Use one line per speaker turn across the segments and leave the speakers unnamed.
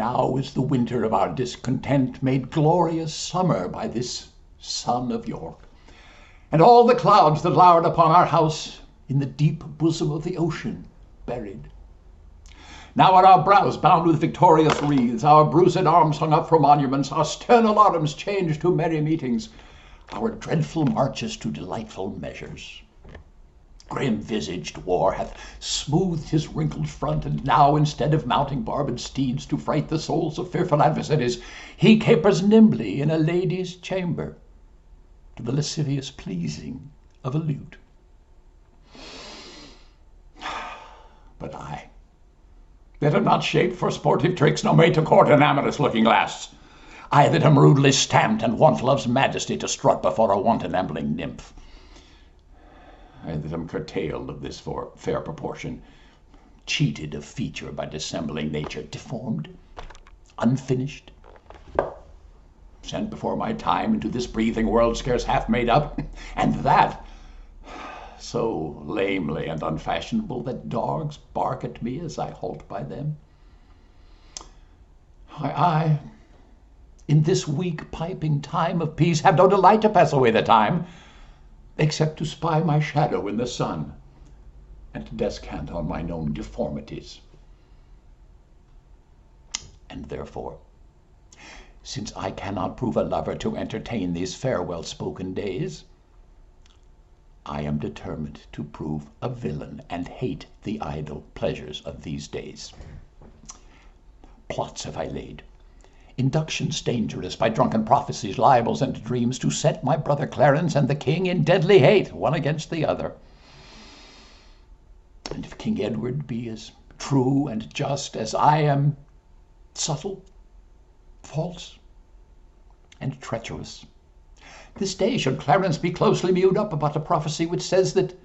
now is the winter of our discontent made glorious summer by this sun of York, and all the clouds that lowered upon our house in the deep bosom of the ocean buried. Now are our brows bound with victorious wreaths, our bruised arms hung up for monuments, our stern alarums changed to merry meetings, our dreadful marches to delightful measures. Grim-visaged war hath smoothed his wrinkled front, and now, instead of mounting barbed steeds to fright the souls of fearful adversaries, he capers nimbly in a lady's chamber, to the lascivious pleasing of a lute. But I, that am not shaped for sportive tricks, nor made to court an amorous-looking lass, I that am rudely stamped and want love's majesty to strut before a wanton ambling nymph, I that am curtailed of this fair proportion, cheated of feature by dissembling nature, deformed, unfinished, sent before my time into this breathing world scarce half made up, and that so lamely and unfashionable that dogs bark at me as I halt by them. I, in this weak piping time of peace, have no delight to pass away the time, except to spy my shadow in the sun, and to descant on mine own deformities. And therefore, since I cannot prove a lover to entertain these farewell spoken days, I am determined to prove a villain and hate the idle pleasures of these days. Plots have I laid, inductions dangerous, by drunken prophecies, libels, and dreams, to set my brother Clarence and the king in deadly hate, one against the other. And if King Edward be as true and just as I am subtle, false, and treacherous, this day should Clarence be closely mewed up about a prophecy which says that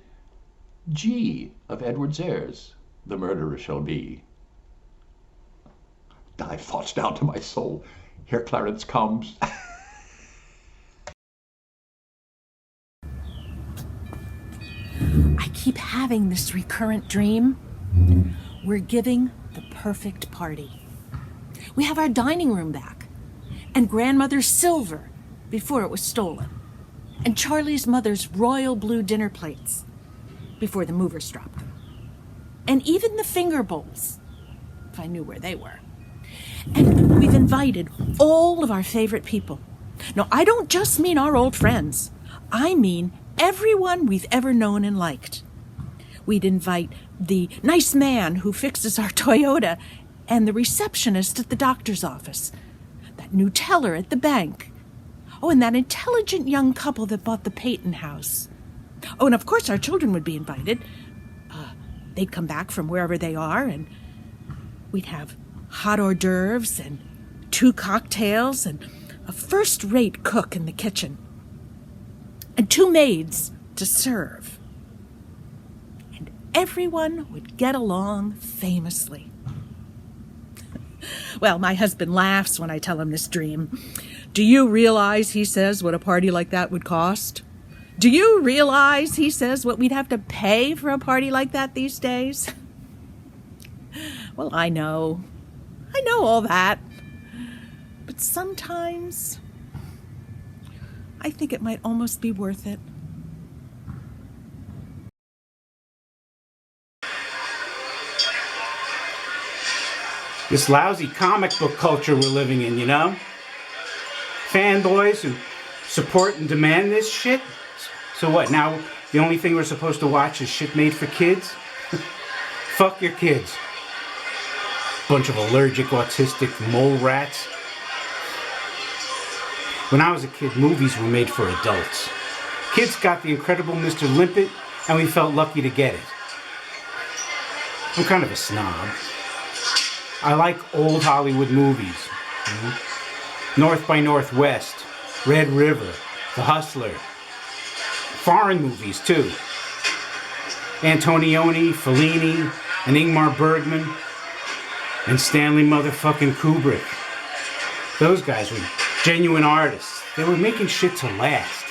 G of Edward's heirs the murderer shall be. Die thoughts down to my soul. Here Clarence comes.
I keep having this recurrent dream. We're giving the perfect party. We have our dining room back, and grandmother's silver before it was stolen, and Charlie's mother's royal blue dinner plates before the movers dropped them, and even the finger bowls, if I knew where they were. And we've invited all of our favorite people. No, I don't just mean our old friends. I mean everyone we've ever known and liked. We'd invite the nice man who fixes our Toyota, and the receptionist at the doctor's office, that new teller at the bank. Oh, and that intelligent young couple that bought the Peyton house. Oh, and of course our children would be invited. They'd come back from wherever they are, and we'd have hot hors d'oeuvres and 2 cocktails and a first-rate cook in the kitchen and 2 maids to serve. And everyone would get along famously. Well, my husband laughs when I tell him this dream. Do you realize, he says, what a party like that would cost? Do you realize, he says, what we'd have to pay for a party like that these days? Well, I know all that. But sometimes I think it might almost be worth it.
This lousy comic book culture we're living in, you know? Fanboys who support and demand this shit. So what, now the only thing we're supposed to watch is shit made for kids? Fuck your kids. Bunch of allergic, autistic mole rats. When I was a kid, movies were made for adults. Kids got The Incredible Mr. Limpet, and we felt lucky to get it. I'm kind of a snob. I like old Hollywood movies. North by Northwest, Red River, The Hustler. Foreign movies, too. Antonioni, Fellini, and Ingmar Bergman, and Stanley motherfucking Kubrick. Those guys were genuine artists. They were making shit to last.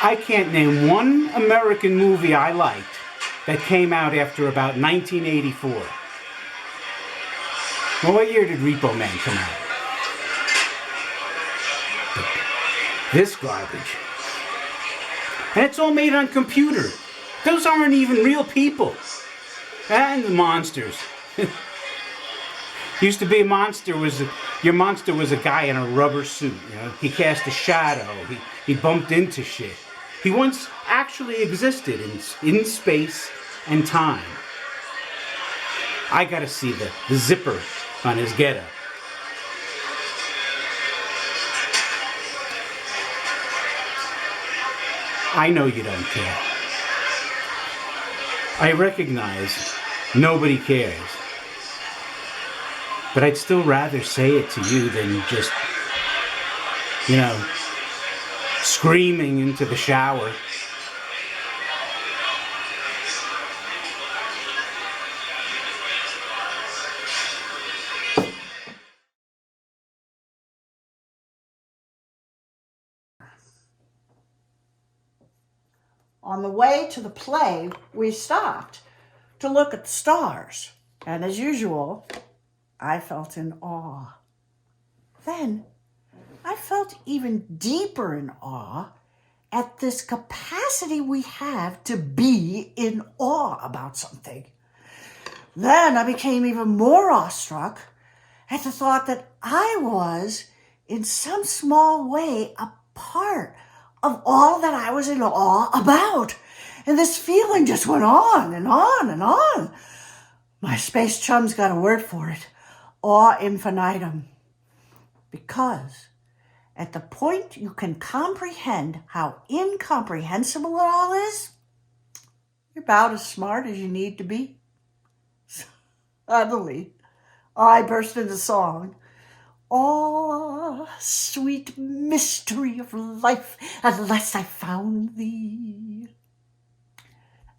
I can't name one American movie I liked that came out after about 1984. Well, what year did Repo Man come out? But this garbage. And it's all made on computer. Those aren't even real people. And the monsters. Used to be your monster was a guy in a rubber suit. You know? He cast a shadow. He bumped into shit. He once actually existed in space and time. I gotta see the zipper on his getup. I know you don't care. I recognize nobody cares. But I'd still rather say it to you than just, screaming into the shower.
On the way to the play, we stopped to look at the stars, and as usual, I felt in awe. Then I felt even deeper in awe at this capacity we have to be in awe about something. Then I became even more awestruck at the thought that I was, in some small way, a part of all that I was in awe about. And this feeling just went on and on and on. My space chum's got a word for it. Awe infinitum. Because at the point you can comprehend how incomprehensible it all is, you're about as smart as you need to be. Suddenly, I burst into song. Oh, sweet mystery of life, at last I found thee.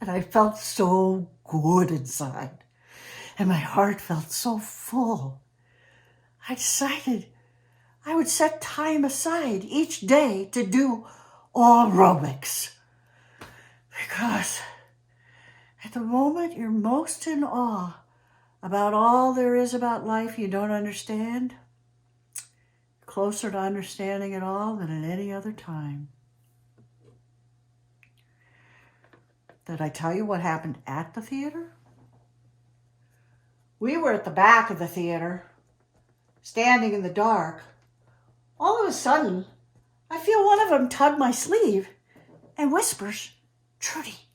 And I felt so good inside, and my heart felt so full. I decided I would set time aside each day to do aerobics. Because at the moment you're most in awe about all there is about life you don't understand, closer to understanding it all than at any other time. Did I tell you what happened at the theater? We were at the back of the theater, standing in the dark. All of a sudden, I feel one of them tug my sleeve and whispers, "Trudy,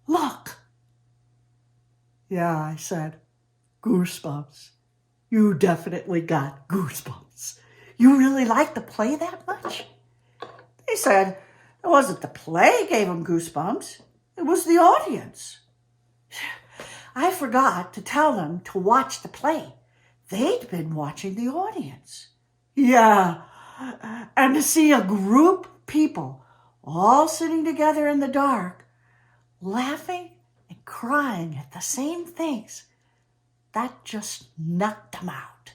look." Yeah, I said, goosebumps. You definitely got goosebumps. You really liked the play that much? They said it wasn't the play gave them goosebumps. It was the audience. I forgot to tell them to watch the play. They'd been watching the audience. Yeah, and to see a group of people all sitting together in the dark, laughing and crying at the same things, that just knocked them out.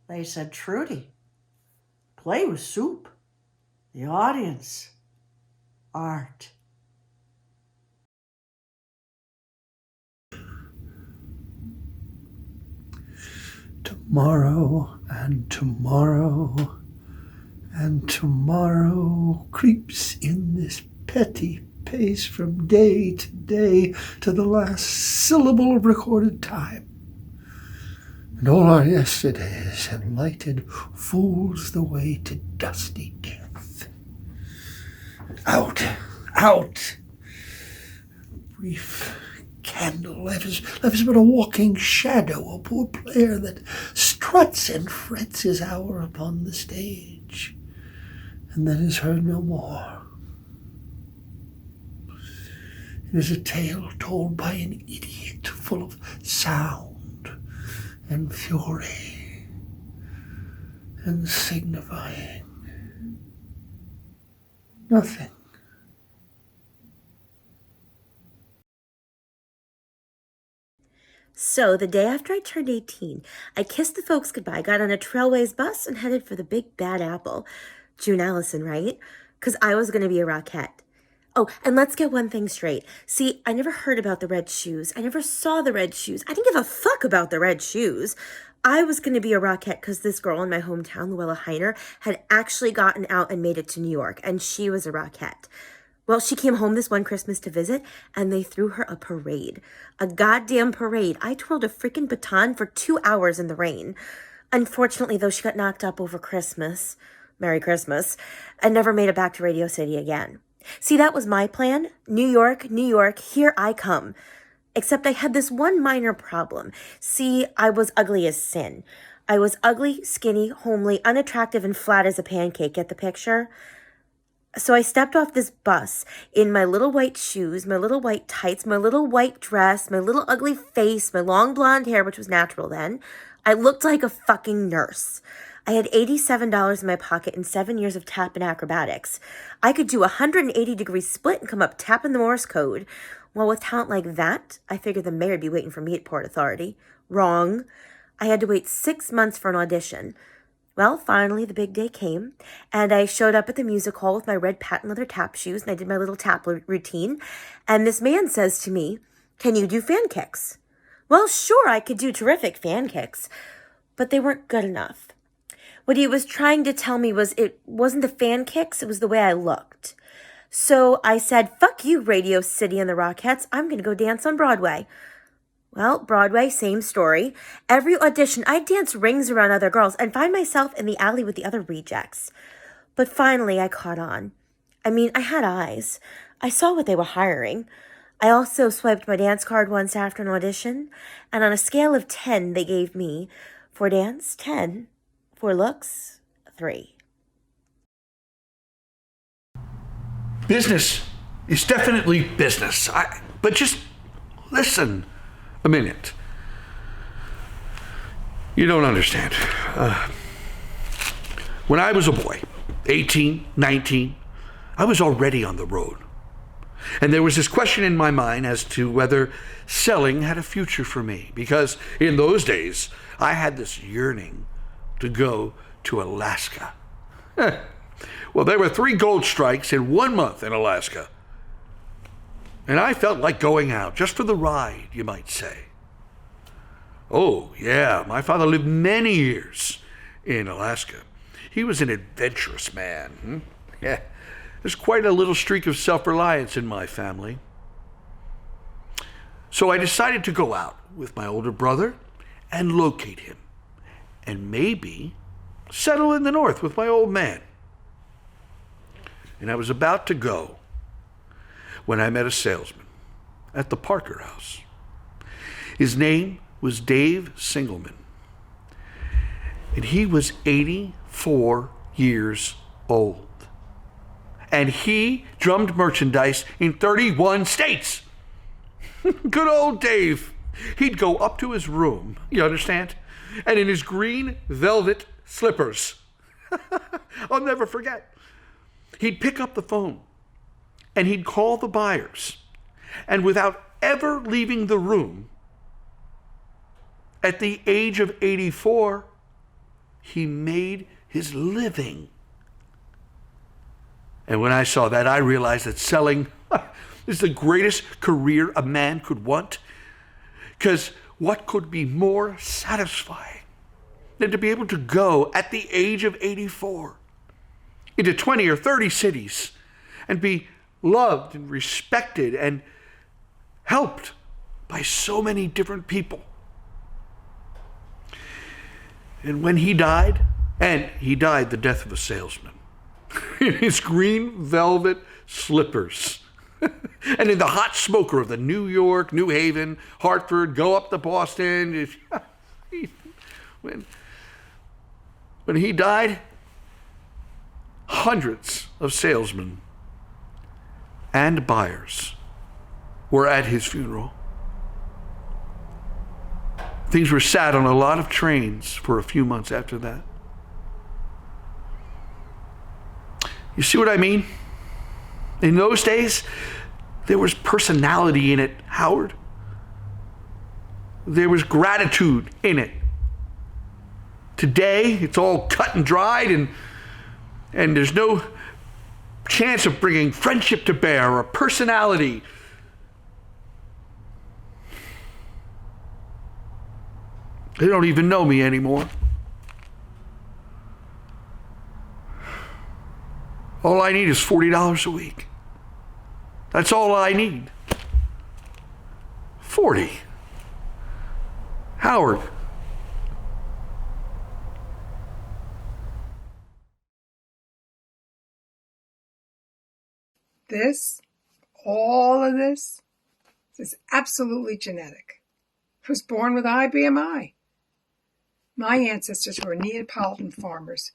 They said, "Trudy, play was soup. The audience, art."
Tomorrow and tomorrow and tomorrow creeps in this petty pace from day to day to the last syllable of recorded time. And all our yesterdays and lighted fools the way to dusty death. Out, out! Brief candle, life is but a walking shadow, a poor player that struts and frets his hour upon the stage, and then is heard no more. It is a tale told by an idiot, full of sound and fury, and signifying nothing.
So, the day after I turned 18, I kissed the folks goodbye, got on a Trailways bus, and headed for the Big Bad Apple. June Allison, right? Because I was going to be a Rockette. Oh, and let's get one thing straight. See, I never heard about the red shoes. I never saw the red shoes. I didn't give a fuck about the red shoes. I was going to be a Rockette because this girl in my hometown, Joëlle Bochner, had actually gotten out and made it to New York, and she was a Rockette. Well, she came home this one Christmas to visit, and they threw her a parade. A goddamn parade. I twirled a freaking baton for 2 hours in the rain. Unfortunately, though, she got knocked up over Christmas. Merry Christmas. And never made it back to Radio City again. See, that was my plan. New York, here I come. Except I had this one minor problem. See, I was ugly as sin. I was ugly, skinny, homely, unattractive, and flat as a pancake. Get the picture? So I stepped off this bus in my little white shoes, my little white tights, my little white dress, my little ugly face, my long blonde hair, which was natural then. I looked like a fucking nurse. I had $87 in my pocket and 7 years of tap and acrobatics. I could do a 180-degree split and come up tapping the Morse code. Well, with talent like that, I figured the mayor would be waiting for me at Port Authority. Wrong. I had to wait 6 months for an audition. Well, finally, the big day came, and I showed up at the music hall with my red patent leather tap shoes, and I did my little tap routine, and this man says to me, "Can you do fan kicks?" Well, sure, I could do terrific fan kicks, but they weren't good enough. What he was trying to tell me was it wasn't the fan kicks, it was the way I looked. So I said, "Fuck you, Radio City and the Rockettes, I'm going to go dance on Broadway." Well, Broadway, same story. Every audition, I'd dance rings around other girls and find myself in the alley with the other rejects. But finally, I caught on. I mean, I had eyes. I saw what they were hiring. I also swiped my dance card once after an audition, and on a scale of 10, they gave me, for dance, 10, for looks, 3.
Business is definitely business. But just listen a minute. You don't understand. When I was a boy, 18, 19, I was already on the road. And there was this question in my mind as to whether selling had a future for me. Because in those days, I had this yearning to go to Alaska. Well, there were 3 gold strikes in 1 month in Alaska. And I felt like going out, just for the ride, you might say. Oh, yeah, my father lived many years in Alaska. He was an adventurous man. Yeah, there's quite a little streak of self-reliance in my family. So I decided to go out with my older brother and locate him. And maybe settle in the north with my old man. And I was about to go when I met a salesman at the Parker House. His name was Dave Singleman, and he was 84 years old. And he drummed merchandise in 31 states. Good old Dave. He'd go up to his room, you understand? And in his green velvet slippers, I'll never forget, he'd pick up the phone and he'd call the buyers. And without ever leaving the room, at the age of 84, he made his living. And when I saw that, I realized that selling is the greatest career a man could want. Because what could be more satisfying than to be able to go at the age of 84 into 20 or 30 cities and be loved and respected and helped by so many different people. And when he died, and he died the death of a salesman, in his green velvet slippers, and in the hot smoker of the New York, New Haven, Hartford, go up to Boston. When he died, hundreds of salesmen and buyers were at his funeral. Things were sad on a lot of trains for a few months after that. You see what I mean? In those days, there was personality in it, Howard. There was gratitude in it. Today, it's all cut and dried, and there's no chance of bringing friendship to bear or personality. They don't even know me anymore. All I need is $40 a week. That's all I need. 40. Howard.
All of this is absolutely genetic. I was born with a high BMI. My ancestors were Neapolitan farmers,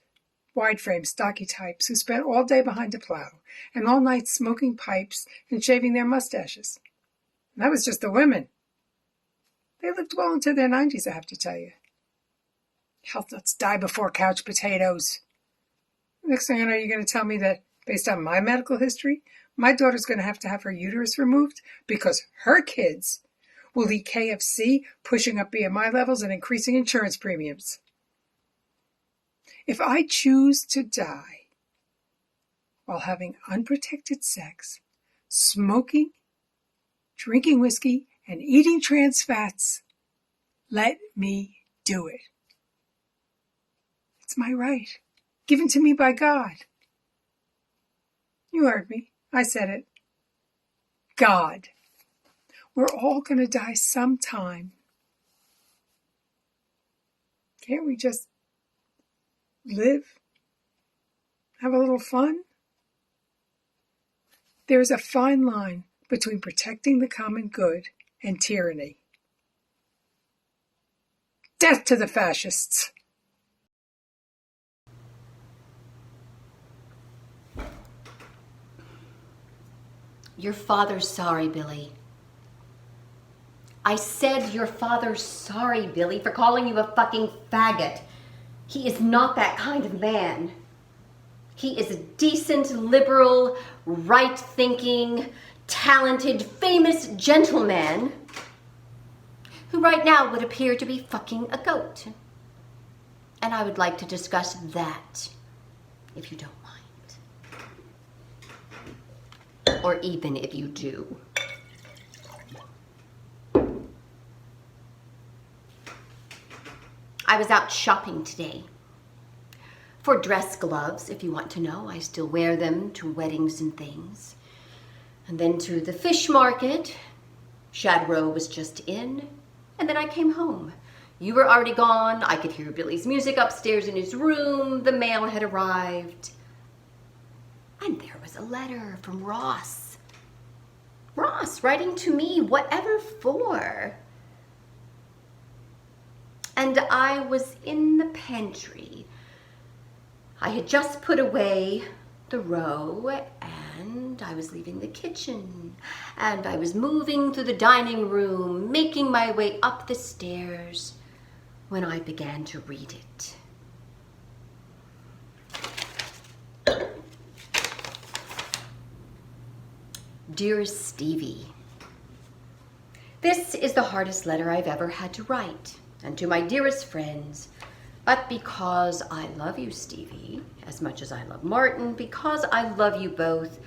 wide-frame, stocky types who spent all day behind a plow and all night smoking pipes and shaving their mustaches. And that was just the women. They lived well into their 90s, I have to tell you. Health nuts die before couch potatoes. Next thing I know, you're going to tell me that, based on my medical history, my daughter's going to have her uterus removed because her kids will eat KFC, pushing up BMI levels and increasing insurance premiums. If I choose to die while having unprotected sex, smoking, drinking whiskey, and eating trans fats, let me do it. It's my right, given to me by God. You heard me. I said it. God. We're all going to die sometime. Can't we just live? Have a little fun? There is a fine line between protecting the common good and tyranny. Death to the fascists!
Your father's sorry, Billy. I said your father's sorry, Billy, for calling you a fucking faggot. He is not that kind of man. He is a decent, liberal, right-thinking, talented, famous gentleman who right now would appear to be fucking a goat. And I would like to discuss that, if you don't mind. Or even if you do. I was out shopping today. For dress gloves, if you want to know. I still wear them to weddings and things. And then to the fish market. Shad Row was just in. And then I came home. You were already gone. I could hear Billy's music upstairs in his room. The mail had arrived. And there was a letter from Ross. Ross writing to me, whatever for. And I was in the pantry. I had just put away the row and I was leaving the kitchen. And I was moving through the dining room, making my way up the stairs when I began to read it. Dearest Stevie, this is the hardest letter I've ever had to write, and to my dearest friends, but because I love you, Stevie, as much as I love Martin, because I love you both,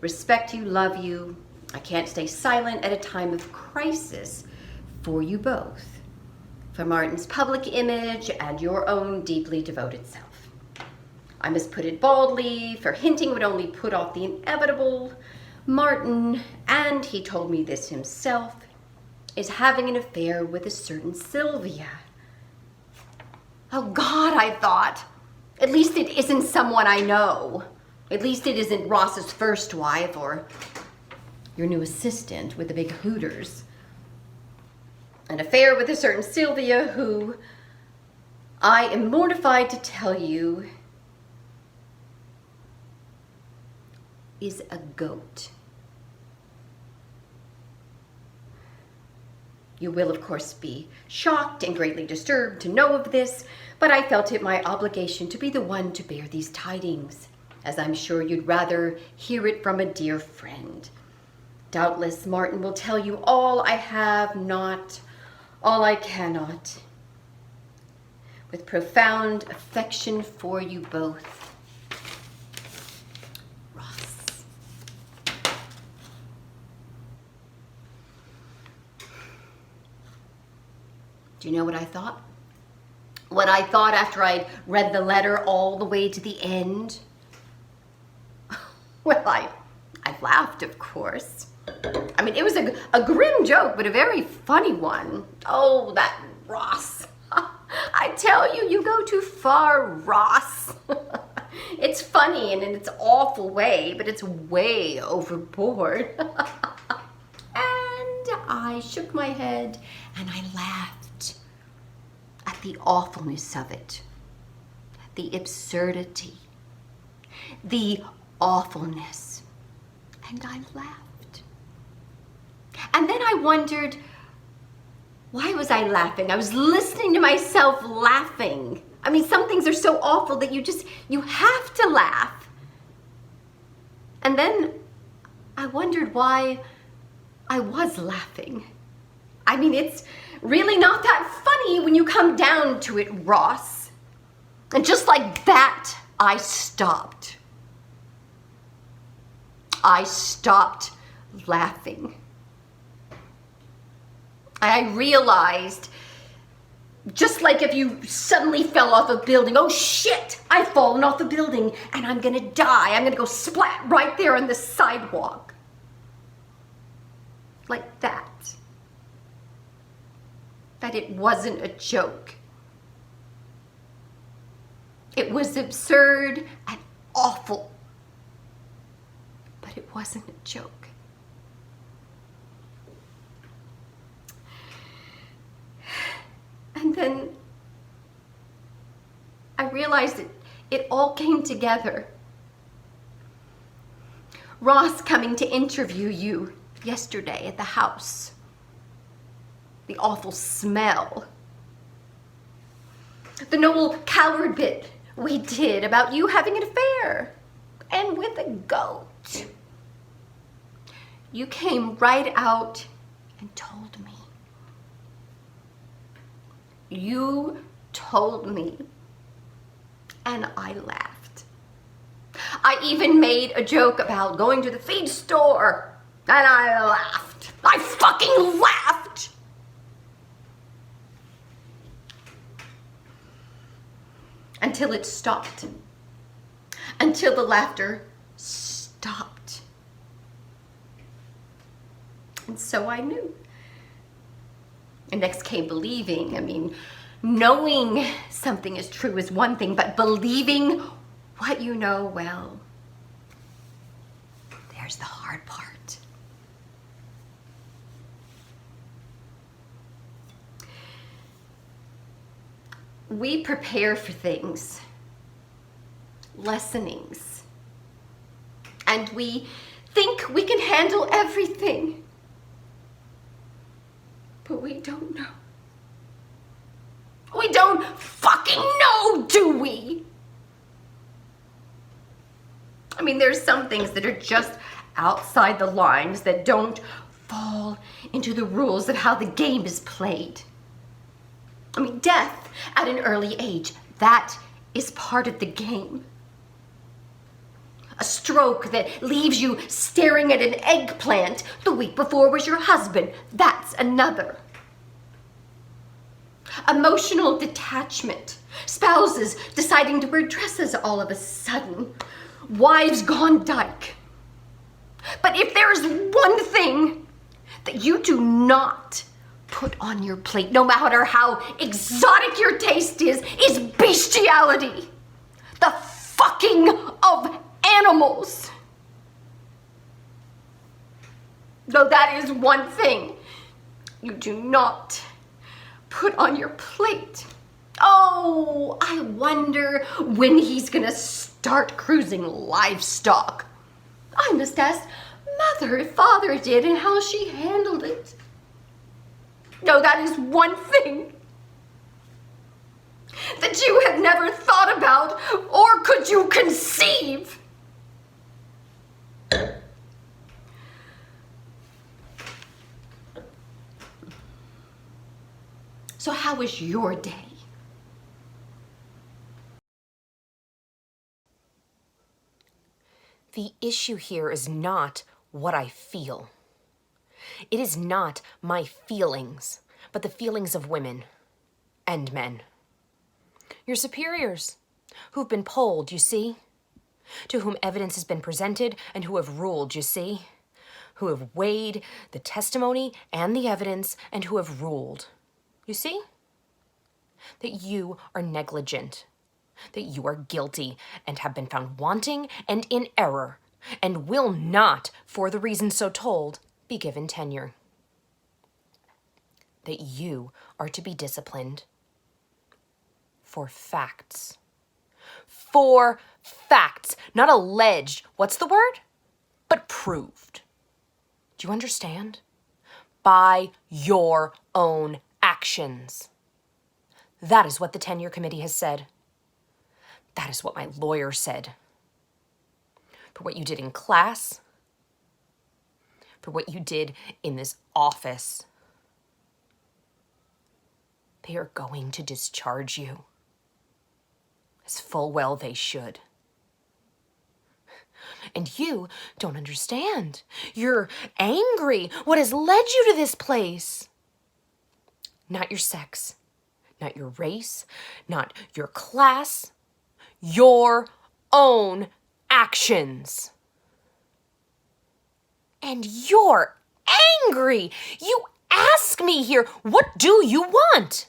respect you, love you, I can't stay silent at a time of crisis for you both, for Martin's public image and your own deeply devoted self. I must put it baldly, for hinting would only put off the inevitable. Martin, and he told me this himself, is having an affair with a certain Sylvia. Oh God, I thought. At least it isn't someone I know. At least it isn't Ross's first wife or your new assistant with the big hooters. An affair with a certain Sylvia who, I am mortified to tell you, is a goat. You will, of course, be shocked and greatly disturbed to know of this, but I felt it my obligation to be the one to bear these tidings, as I'm sure you'd rather hear it from a dear friend. Doubtless, Martin will tell you all I have not, all I cannot. With profound affection for you both, Ross. Do you know what I thought? What I thought after I'd read the letter all the way to the end? Well, I laughed, of course. I mean, it was a grim joke, but a very funny one. Oh, that Ross. I tell you, you go too far, Ross. It's funny in its awful way, but it's way overboard. And I shook my head and I laughed at the awfulness of it, the absurdity, the awfulness. And I laughed. And then I wondered, why was I laughing? I was listening to myself laughing. I mean, some things are so awful that you have to laugh. And then I wondered why I was laughing. I mean, it's really not that funny when you come down to it, Ross. And just like that, I stopped. I stopped laughing. I realized, just like if you suddenly fell off a building, oh shit, I've fallen off a building and I'm gonna die. I'm gonna go splat right there on the sidewalk. Like that. That it wasn't a joke. It was absurd and awful, but it wasn't a joke. And then I realized it all came together. Ross coming to interview you yesterday at the house. The awful smell. The Noel Coward bit we did about you having an affair. And with a goat. You came right out and told me. You told me, and I laughed. I even made a joke about going to the feed store, and I laughed. I fucking laughed! Until it stopped. Until the laughter stopped. And so I knew. And next came believing. I mean, knowing something is true is one thing, but believing what you know, well, there's the hard part. We prepare for things, lessonings, and we think we can handle everything. But we don't know. We don't fucking know, do we? I mean, there's some things that are just outside the lines that don't fall into the rules of how the game is played. I mean, death at an early age, that is part of the game. A stroke that leaves you staring at an eggplant the week before was your husband. That's another. Emotional detachment. Spouses deciding to wear dresses all of a sudden. Wives gone dyke. But if there's one thing that you do not put on your plate, no matter how exotic your taste is bestiality. The fucking of animals. Though that is one thing you do not put on your plate. Oh, I wonder when he's gonna start cruising livestock. I must ask Mother if Father did and how she handled it. No, that is one thing that you have never thought about or could you conceive. So how was your day?
The issue here is not what I feel. It is not my feelings, but the feelings of women. and men. Your superiors, who've been polled, you see, to whom evidence has been presented and who have ruled, you see, who have weighed the testimony and the evidence and who have ruled, you see, that you are negligent, that you are guilty and have been found wanting and in error and will not, for the reasons so told, be given tenure. That you are to be disciplined for facts. For facts, not alleged, what's the word? But proved. Do you understand? By your own actions. That is what the tenure committee has said. That is what my lawyer said. For what you did in class, for what you did in this office, they are going to discharge you, as full well they should. And you don't understand. You're angry. What has led you to this place? Not your sex, not your race, not your class, your own actions. And you're angry. You ask me here, what do you want?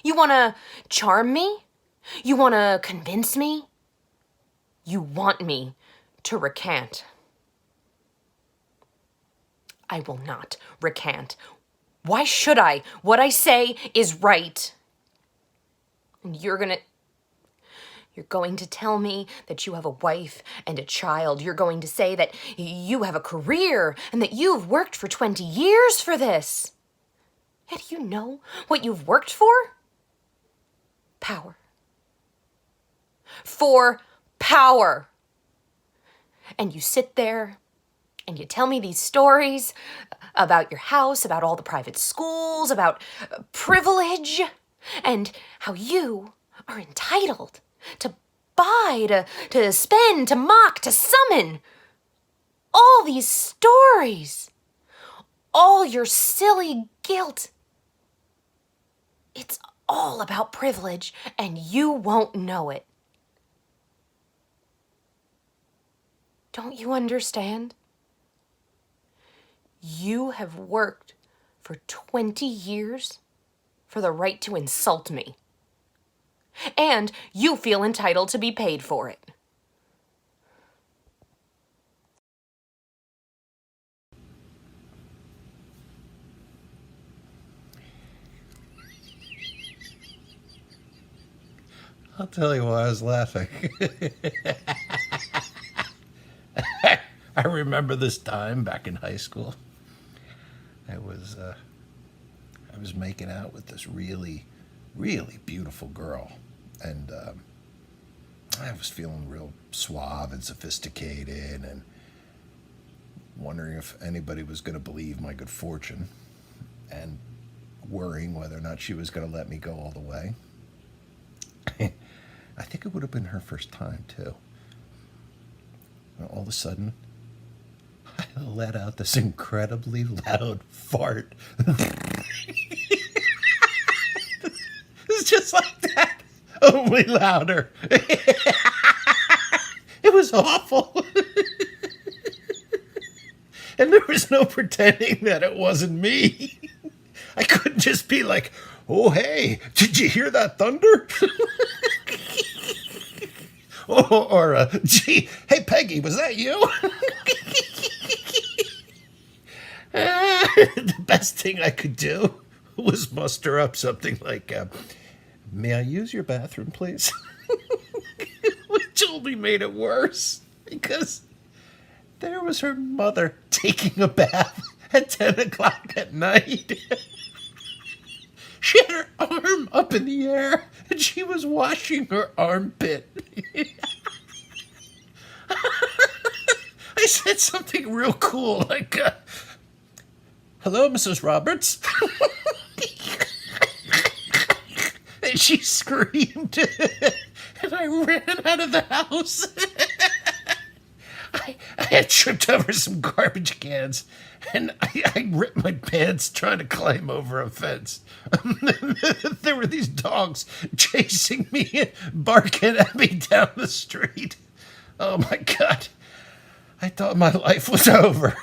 You want to charm me? You want to convince me? You want me to recant. I will not recant. Why should I? What I say is right. And you're going to tell me that you have a wife and a child. You're going to say that you have a career and that you've worked for 20 years for this. Yet you know what you've worked for? Power. For power. And you sit there and you tell me these stories about your house, about all the private schools, about privilege, and how you are entitled to buy, to spend, to mock, to summon. All these stories. All your silly guilt. It's all about privilege, and you won't know it. Don't you understand? You have worked for 20 years for the right to insult me. And you feel entitled to be paid for it.
I'll tell you why I was laughing. I remember this time back in high school. I was making out with this really, really beautiful girl, and I was feeling real suave and sophisticated, and wondering if anybody was going to believe my good fortune, and worrying whether or not she was going to let me go all the way. I think it would have been her first time, too. And all of a sudden, I let out this incredibly loud fart. It's just like that, only louder. It was awful. And there was no pretending that it wasn't me. I couldn't just be like, oh, hey, did you hear that thunder? or gee, hey, Peggy, was that you? The best thing I could do was muster up something like, may I use your bathroom, please? Which only made it worse, because there was her mother taking a bath at 10 o'clock at night. She had her arm up in the air, and she was washing her armpit. I said something real cool, like, hello, Mrs. Roberts. And she screamed, and I ran out of the house. I had tripped over some garbage cans, and I ripped my pants trying to climb over a fence. There were these dogs chasing me and barking at me down the street. Oh my God. I thought my life was over.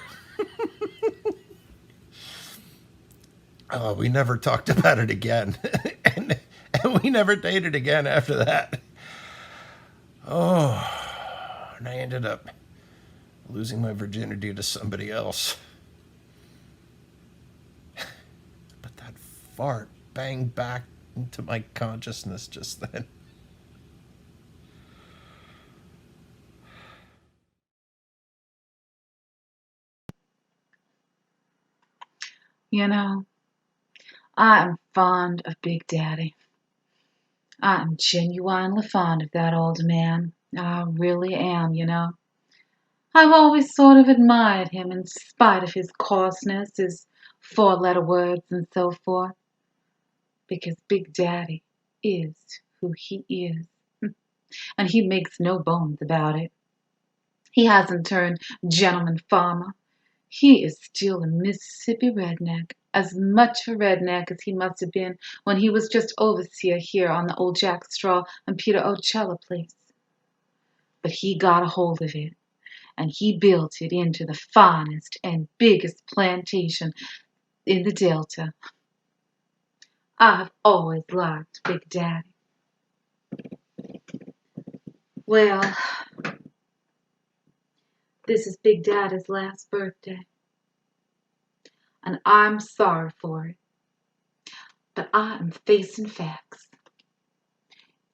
Oh, we never talked about it again. and we never dated again after that. Oh, and I ended up losing my virginity to somebody else. But that fart banged back into my consciousness just then.
You know, I am fond of Big Daddy. I am genuinely fond of that old man. I really am, you know. I've always sort of admired him in spite of his coarseness, his four-letter words and so forth. Because Big Daddy is who he is. And he makes no bones about it. He hasn't turned gentleman farmer. He is still a Mississippi redneck, as much a redneck as he must have been when he was just overseer here on the old Jack Straw and Peter O'Cello place. But he got a hold of it, and he built it into the finest and biggest plantation in the Delta. I've always liked Big Daddy. Well, this is Big Daddy's last birthday, and I'm sorry for it. But I am facing facts.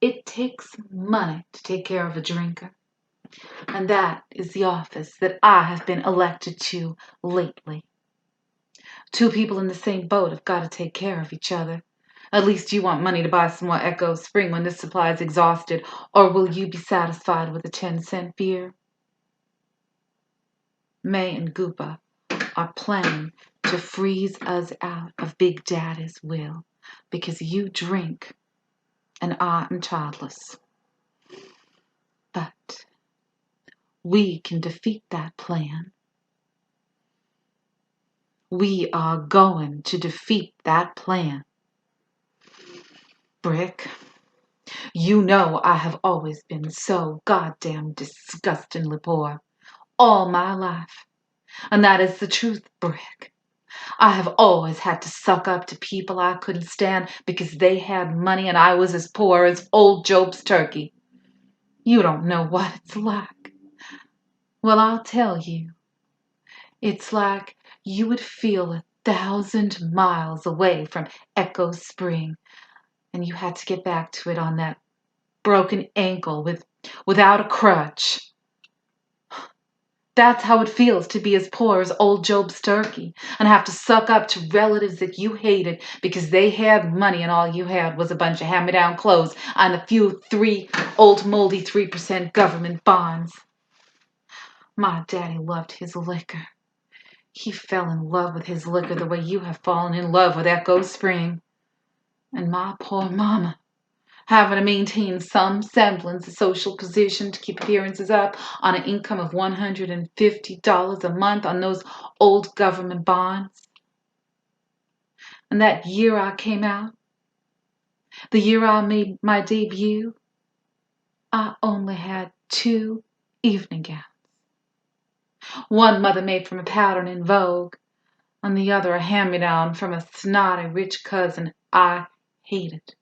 It takes money to take care of a drinker, and that is the office that I have been elected to lately. Two people in the same boat have got to take care of each other. At least you want money to buy some more Echo Spring when this supply is exhausted, or will you be satisfied with a 10-cent beer? May and Goopa are planning to freeze us out of Big Daddy's will because you drink and I am childless. But we can defeat that plan. We are going to defeat that plan. Brick, you know I have always been so goddamn disgustingly poor all my life. And that is the truth, Brick. I have always had to suck up to people I couldn't stand because they had money and I was as poor as old Job's turkey. You don't know what it's like. Well, I'll tell you. It's like you would feel 1,000 miles away from Echo Spring, and you had to get back to it on that broken ankle without a crutch. That's how it feels to be as poor as old Job's turkey and have to suck up to relatives that you hated because they had money and all you had was a bunch of hand-me-down clothes and a few old moldy 3% government bonds. My daddy loved his liquor. He fell in love with his liquor the way you have fallen in love with Echo Spring. And my poor mama, having to maintain some semblance of social position to keep appearances up on an income of $150 a month on those old government bonds. And that year I came out, the year I made my debut, I only had 2 evening gowns. One mother made from a pattern in vogue, and the other a hand-me-down from a snotty rich cousin I hated.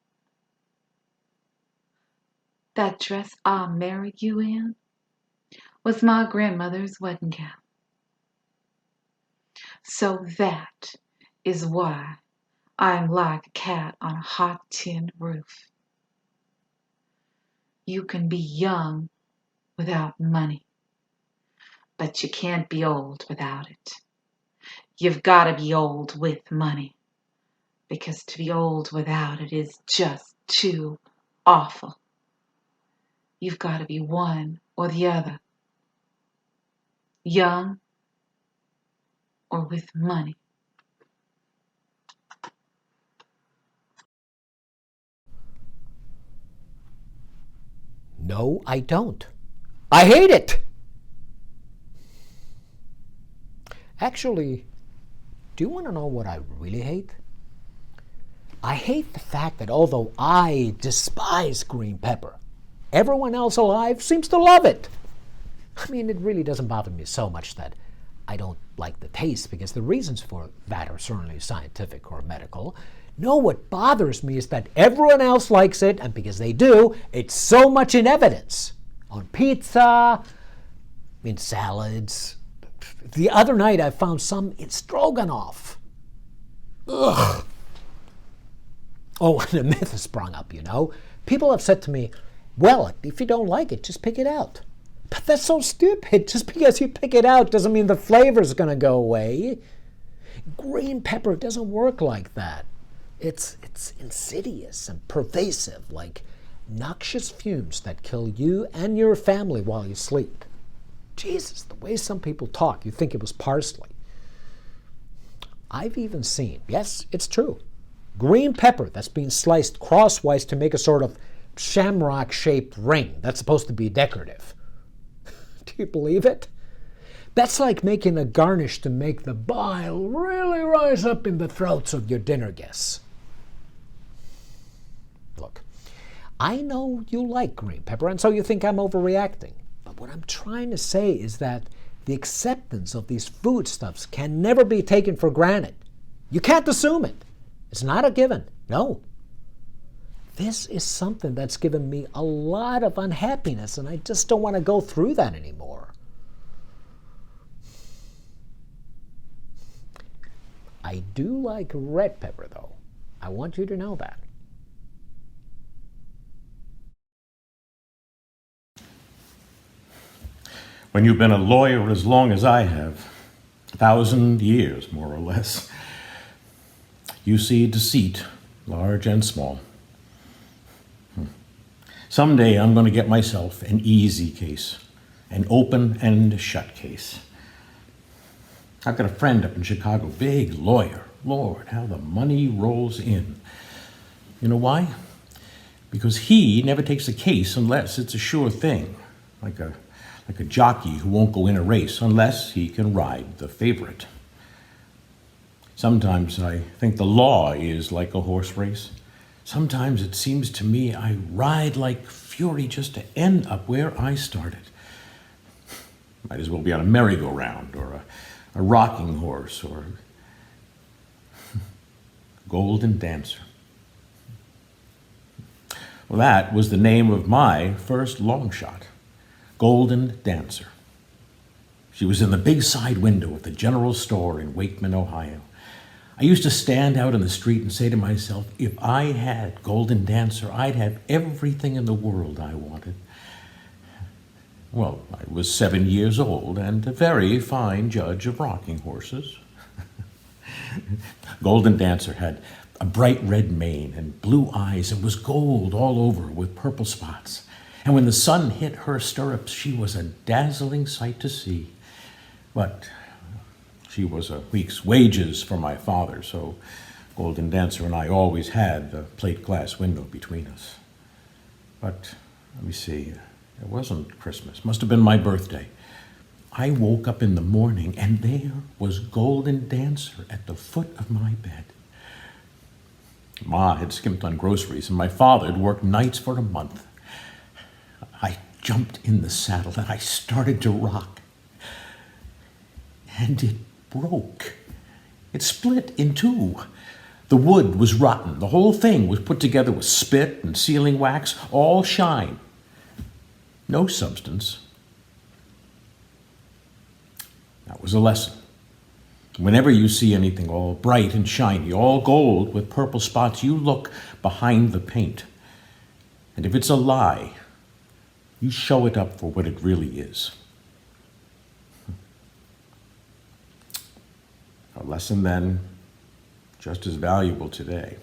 That dress I married you in was my grandmother's wedding gown. So that is why I am like a cat on a hot tin roof. You can be young without money, but you can't be old without it. You've got to be old with money, because to be old without it is just too awful. You've got to be one or the other. Young or with money.
No, I don't. I hate it.
Actually, do you want to know what I really hate? I hate the fact that although I despise green pepper, everyone else alive seems to love it. I mean, it really doesn't bother me so much that I don't like the taste, because the reasons for that are certainly scientific or medical. No, what bothers me is that everyone else likes it, and because they do, it's so much in evidence. On pizza, in salads. The other night I found some in stroganoff. Ugh. Oh, and a myth has sprung up, you know. People have said to me, well, if you don't like it, just pick it out. But that's so stupid. Just because you pick it out doesn't mean the flavor's going to go away. Green pepper doesn't work like that. It's insidious and pervasive, like noxious fumes that kill you and your family while you sleep. Jesus, the way some people talk, you think it was parsley. I've even seen, yes, it's true, green pepper that's been sliced crosswise to make a sort of shamrock-shaped ring that's supposed to be decorative. Do you believe it? That's like making a garnish to make the bile really rise up in the throats of your dinner guests. Look, I know you like green pepper, and so you think I'm overreacting. But what I'm trying to say is that the acceptance of these foodstuffs can never be taken for granted. You can't assume it. It's not a given. No. This is something that's given me a lot of unhappiness, and I just don't want to go through that anymore. I do like red pepper, though. I want you to know that.
When you've been a lawyer as long as I have, 1,000 years more or less, you see deceit, large and small. Someday I'm going to get myself an easy case, an open and shut case. I've got a friend up in Chicago, big lawyer. Lord, how the money rolls in. You know why? Because he never takes a case unless it's a sure thing, like a jockey who won't go in a race unless he can ride the favorite. Sometimes I think the law is like a horse race. Sometimes it seems to me I ride like fury just to end up where I started. Might as well be on a merry-go-round or a rocking horse or Golden Dancer. Well, that was the name of my first long shot. Golden Dancer. She was in the big side window of the general store in Wakeman, Ohio. I used to stand out in the street and say to myself, if I had Golden Dancer, I'd have everything in the world I wanted. Well, I was 7 years old and a very fine judge of rocking horses. Golden Dancer had a bright red mane and blue eyes and was gold all over with purple spots. And when the sun hit her stirrups, she was a dazzling sight to see. But she was a week's wages for my father, so Golden Dancer and I always had the plate glass window between us. But let me see, it wasn't Christmas, must have been my birthday. I woke up in the morning and there was Golden Dancer at the foot of my bed. Ma had skimped on groceries and my father had worked nights for a month. I jumped in the saddle and I started to rock. And it broke. It split in two. The wood was rotten. The whole thing was put together with spit and sealing wax, all shine. No substance. That was a lesson. Whenever you see anything all bright and shiny, all gold with purple spots, you look behind the paint. And if it's a lie, you show it up for what it really is. A lesson then, just as valuable today.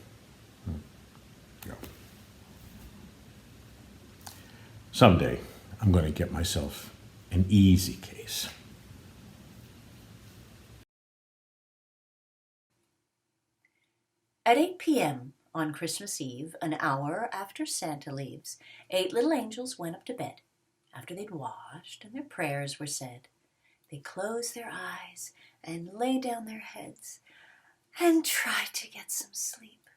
Yeah. Someday, I'm going to get myself an easy case.
At 8 p.m. on Christmas Eve, an hour after Santa leaves, 8 little angels went up to bed. After they'd washed and their prayers were said, they closed their eyes and lay down their heads and try to get some sleep.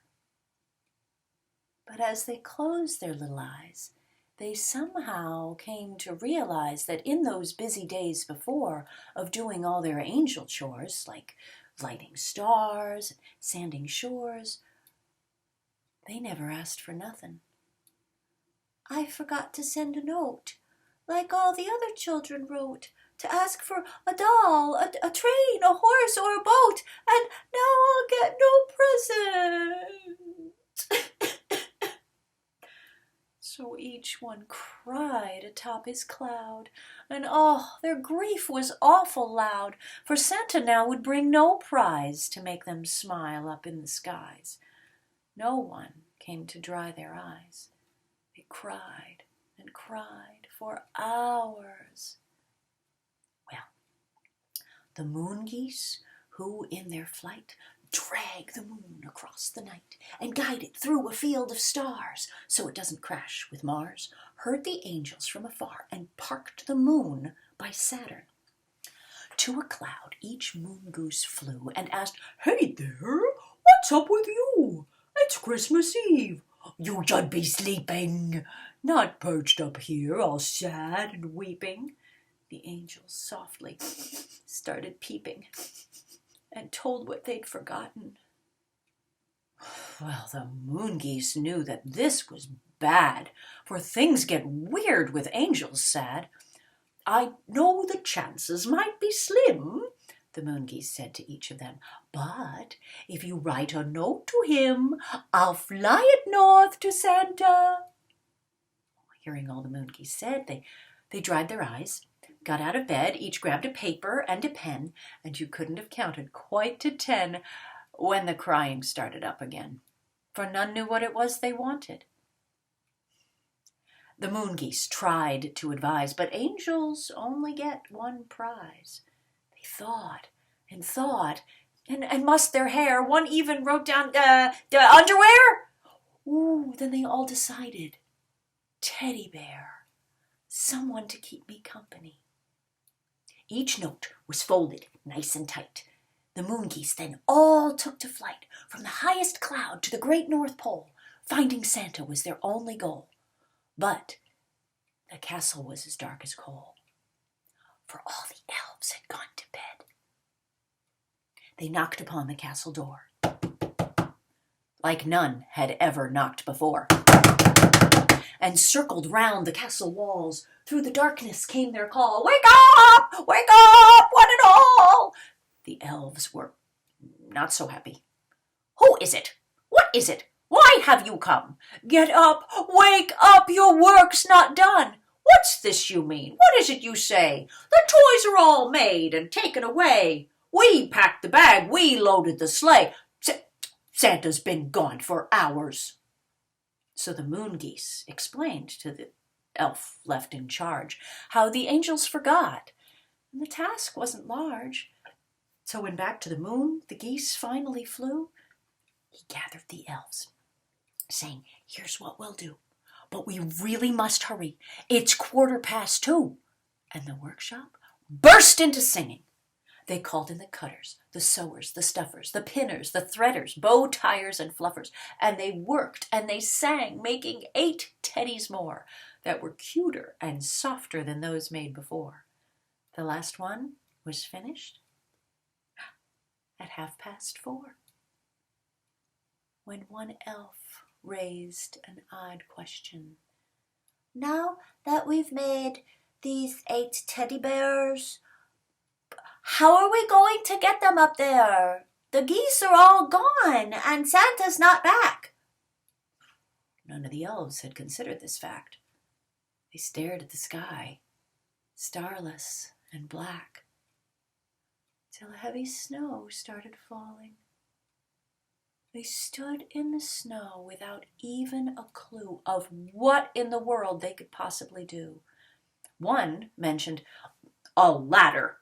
But as they closed their little eyes, they somehow came to realize that in those busy days before of doing all their angel chores, like lighting stars and sanding shores, they never asked for nothing. I forgot to send a note, like all the other children wrote, to ask for a doll, a train, a horse, or a boat, and now I'll get no present. So each one cried atop his cloud, and oh, their grief was awful loud, for Santa now would bring no prize to make them smile up in the skies. No one came to dry their eyes. They cried and cried for hours. Well, the moon geese, who in their flight drag the moon across the night and guide it through a field of stars so it doesn't crash with Mars, heard the angels from afar and parked the moon by Saturn. To a cloud each moon goose flew and asked, "Hey there, what's up with you? It's Christmas Eve. You should be sleeping, not perched up here all sad and weeping." The angels softly started peeping and told what they'd forgotten. Well, the moon geese knew that this was bad, for things get weird with angels sad. "I know the chances might be slim," the moon geese said to each of them, "but if you write a note to him, I'll fly it north to Santa." Hearing all the moon geese said, they dried their eyes, got out of bed, each grabbed a paper and a pen, and you couldn't have counted quite to 10 when the crying started up again, for none knew what it was they wanted. The moon geese tried to advise, but angels only get one prize. They thought and thought and mussed their hair. One even wrote down, the underwear? Ooh, then they all decided, teddy bear, someone to keep me company. Each note was folded nice and tight. The moon geese then all took to flight from the highest cloud to the great North Pole. Finding Santa was their only goal. But the castle was as dark as coal, for all the elves had gone to bed. They knocked upon the castle door, like none had ever knocked before, and circled round the castle walls. Through the darkness came their call, "Wake up! Wake up, one and all!" The elves were not so happy. "Who is it? What is it? Why have you come? Get up! Wake up! Your work's not done! What's this you mean? What is it you say? The toys are all made and taken away. We packed the bag, we loaded the sleigh. Santa's been gone for hours." So the moon geese explained to the elf left in charge how the angels forgot, and the task wasn't large. So when back to the moon the geese finally flew, he gathered the elves, saying, "Here's what we'll do, but we really must hurry. It's 2:15. And the workshop burst into singing. They called in the cutters, the sewers, the stuffers, the pinners, the threaders, bow tiers and fluffers, and they worked and they sang, making 8 teddies more that were cuter and softer than those made before. The last one was finished at 4:30, when one elf raised an odd question. "Now that we've made these 8 teddy bears, how are we going to get them up there? The geese are all gone and Santa's not back." None of the elves had considered this fact. They stared at the sky, starless and black, till a heavy snow started falling. They stood in the snow without even a clue of what in the world they could possibly do. One mentioned a ladder,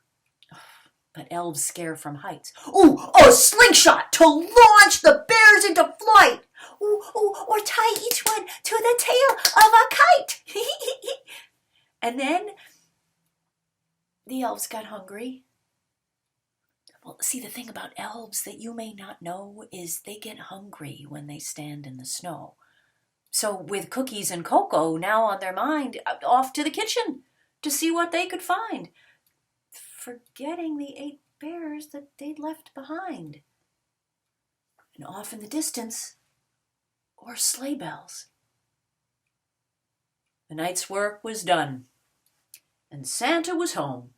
but elves scare from heights. "Ooh, a slingshot to launch the bears into flight! Ooh, or tie each one to the tail of a kite!" And then the elves got hungry. Well, see, the thing about elves that you may not know is they get hungry when they stand in the snow. So with cookies and cocoa now on their mind, off to the kitchen to see what they could find, forgetting the 8 bears that they'd left behind. And off in the distance were sleigh bells. The night's work was done, and Santa was home.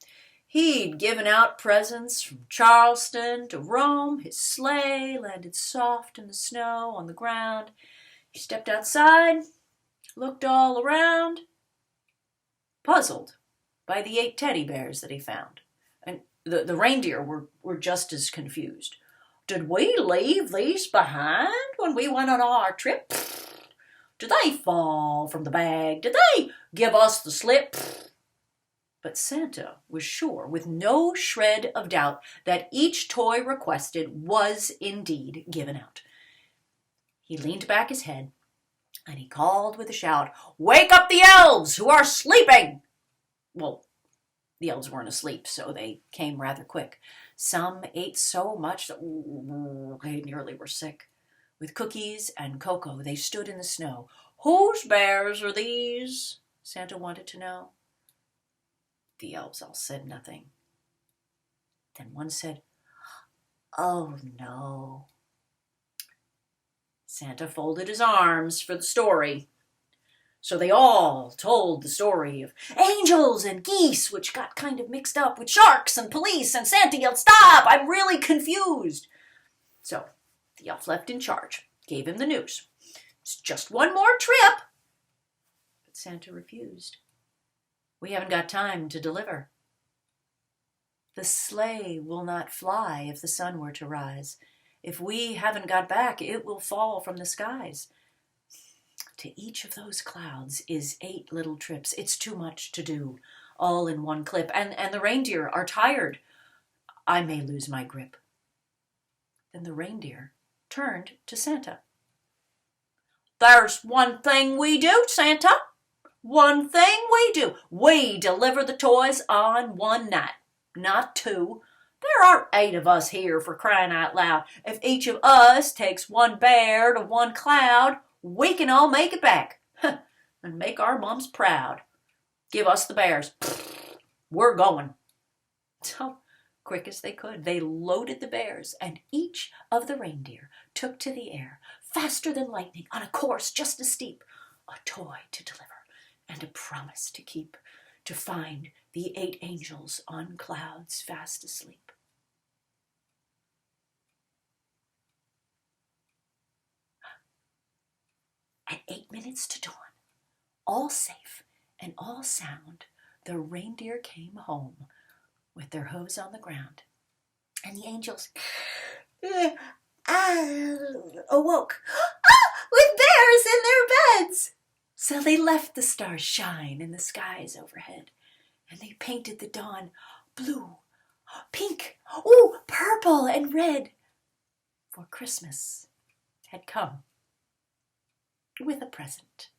He'd given out presents from Charleston to Rome. His sleigh landed soft in the snow on the ground. He stepped outside, looked all around, puzzled by the 8 teddy bears that he found. And the reindeer were just as confused. Did we leave these behind when we went on our trip? Did they fall from the bag? Did they give us the slip? But Santa was sure, with no shred of doubt, that each toy requested was indeed given out. He leaned back his head, and he called with a shout, "Wake up the elves who are sleeping!" Well, the elves weren't asleep, so they came rather quick. Some ate so much that they nearly were sick. With cookies and cocoa, they stood in the snow. "Whose bears are these?" Santa wanted to know. The elves all said nothing. Then one said, "Oh, no." Santa folded his arms for the story. So they all told the story of angels and geese, which got kind of mixed up with sharks and police, and Santa yelled, "Stop! I'm really confused." So the elf left in charge gave him the news. "It's just one more trip." But Santa refused. "We haven't got time to deliver. The sleigh will not fly if the sun were to rise. If we haven't got back, it will fall from the skies. To each of those clouds is 8 little trips. It's too much to do, all in one clip. And the reindeer are tired. I may lose my grip." Then the reindeer turned to Santa. "There's one thing we do, Santa. One thing we do. We deliver the toys on one night, not 2. There are 8 of us here, for crying out loud. If each of us takes 1 bear to 1 cloud, we can all make it back and make our mums proud. Give us the bears. We're going." So, quick as they could, they loaded the bears, and each of the reindeer took to the air, faster than lightning, on a course just as steep. A toy to deliver, and a promise to keep, to find the 8 angels on clouds fast asleep. At 8 minutes to dawn, all safe and all sound, the reindeer came home with their hooves on the ground. And the angels awoke with bears in their beds. So they left the stars shine in the skies overhead, and they painted the dawn blue, pink, purple, and red. For Christmas had come with a present.